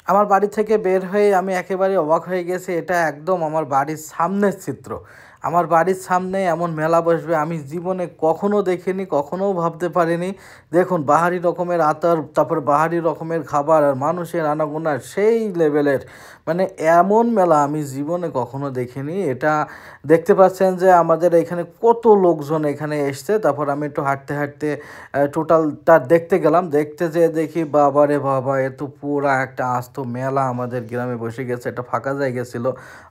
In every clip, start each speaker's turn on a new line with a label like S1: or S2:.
S1: আমার বাড়ি থেকে বের হয়ে আমি একেবারে অবাক হয়ে গেছি। এটা একদম আমার বাড়ির সামনের চিত্র। আমার বাড়ির সামনে এমন মেলা বসবে আমি জীবনে কখনো দেখিনি, কখনোও ভাবতে পারিনি। দেখুন বাহারি রকমের আতর, তারপর বাহারি রকমের খাবার আর মানুষের আনাগোনা সেই লেভেলের। মানে এমন মেলা আমি জীবনে কখনো দেখিনি। এটা দেখতে পাচ্ছেন যে আমাদের এখানে কত লোকজন এখানে এসছে। তারপর আমি একটু হাঁটতে, হাঁটতে টোটালটা দেখতে গেলাম। দেখতে যেয়ে দেখি বাবা রে বাবা! এ তো পুরা একটা আস্ত মেলা আমাদের গ্রামে বসে গেছে। একটা ফাঁকা জায়গা ছিল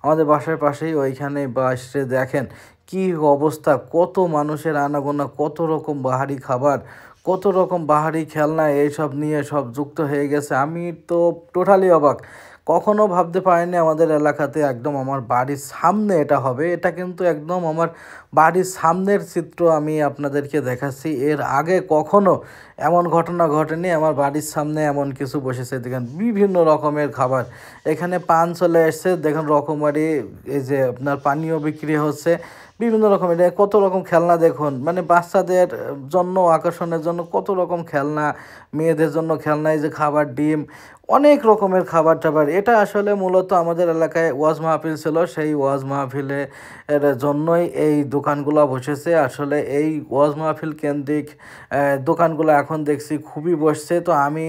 S1: আমাদের বাসার পাশেই। ওইখানে বসে দেখেন কি অবস্থা! কত মানুষের আনাগোনা, কত রকম বাহারি খাবার, কত রকম বাহারি খেলনা এইসব নিয়ে সব যুক্ত হয়ে গেছে। আমি তো টোটালি অবাক। কখনো ভাবতে পারিনি আমাদের এলাকাতে একদম আমার বাড়ির সামনে এটা হবে। এটা কিন্তু একদম আমার বাড়ির সামনের চিত্র আমি আপনাদেরকে দেখাচ্ছি। এর আগে কখনো এমন ঘটনা ঘটেনি। আমার বাড়ির সামনে এমন কিছু বসেছে। দেখেন বিভিন্ন রকমের খাবার। এখানে পান চলে এসছে, দেখেন রকমারি এই যে আপনার পানীয় বিক্রি হচ্ছে। বিভিন্ন রকমের কত রকম খেলনা দেখুন। মানে বাচ্চাদের জন্য আকর্ষণের জন্য কত রকম খেলনা, মেয়েদের জন্য খেলনা, এই যে খাবার, ডিম, অনেক রকমের খাবার টাবার। এটা আসলে মূলত আমাদের এলাকায় ওয়াজ মাহফিল ছিল। সেই ওয়াজ মাহফিলে এর জন্যই এই দোকানগুলো বসেছে। আসলে এই ওয়াজ মাহফিল কেন্দ্রিক দোকানগুলো এখন দেখছি খুবই বসছে। তো আমি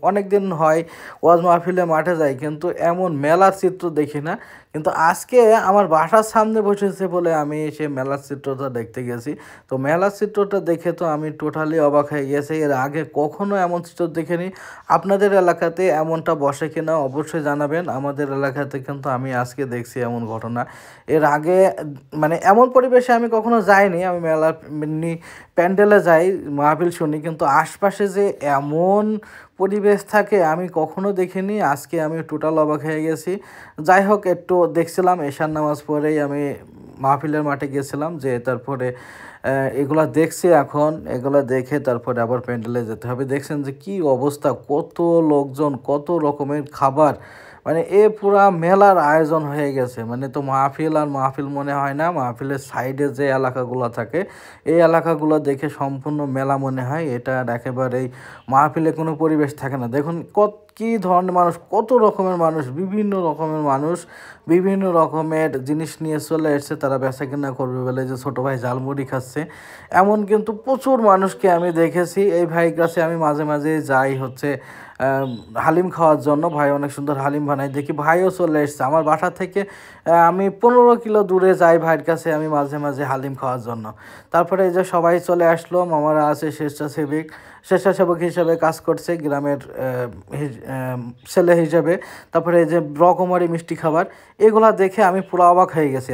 S1: অনেক দিন হয় ওয়াজ মাহফিলে মাঠে যাই, কিন্তু এমন মেলার চিত্র দেখি না। কিন্তু আজকে আমার বাসার সামনে বসেছে বলে আমি সেই মেলার চিত্রটা দেখতে গেছি। তো মেলার চিত্রটা দেখে তো আমি টোটালি অবাক হয়ে গেছি। এর আগে কখনো এমন চিত্র দেখিনি। আপনাদের এলাকাতে এমনটা বসে কিনা অবশ্যই জানাবেন। আমাদের এলাকাতে কিন্তু আমি আজকে দেখছি এমন ঘটনা। এর আগে মানে এমন পরিবেশে আমি কখনো যাইনি। আমি মেলা এমনি প্যান্ডেলে যাই, মাহফিল শুনি, কিন্তু আশপাশে যে এমন পরিবেশ থাকে আমি কখনো দেখিনি। আজকে আমি টোটাল অবাক হয়ে গেছি। যাই হোক, একটু দেখছিলাম এশার নামাজ পড়েই আমি মাহফিলের মাঠে গেছিলাম, যে তারপরে এগুলা দেখছি। এখন এগুলা দেখে তারপরে আবার প্যান্ডেলে যেতে হবে। দেখছেন যে কি অবস্থা, কত লোকজন, কত রকমের খাবার। মানে এ পুরা মেলার আয়োজন হয়ে গেছে। মানে তো মাহফিল আর মাহফিল মনে হয় না। মাহফিলের সাইডে যে এলাকাগুলো থাকে এই এলাকাগুলো দেখে সম্পূর্ণ মেলা মনে হয়। এটা আর একেবারেই মাহফিলে কোনো পরিবেশ থাকে না। দেখুন কী ধরনের মানুষ, কত রকমের মানুষ, বিভিন্ন রকমের মানুষ বিভিন্ন রকমের জিনিস নিয়ে চলে এসছে। তারা বেচা কিনা করবে বলে, যে ছোটো ভাই ঝালমুড়ি খাচ্ছে, এমন কিন্তু প্রচুর মানুষকে আমি দেখেছি। এই ভাইয়ের কাছে আমি মাঝে মাঝে যাই হচ্ছে হালিম খাওয়ার জন্য। ভাই অনেক সুন্দর হালিম বানায়, দেখি ভাইও চলে এসছে আমার বাসা থেকে। আমি 15 কিলো দূরে যাই ভাইয়ের কাছে আমি মাঝে মাঝে হালিম খাওয়ার জন্য। তারপরে এই যে সবাই চলে আসলো, মামারা আছে স্বেচ্ছাসেবক হিসেবে কাজ করছে গ্রামের ছেলে হিসেবে। তারপরে এই যে রকমারি মিষ্টি খাবার, এগুলা দেখে আমি পুরো অবাক হয়ে গেছি।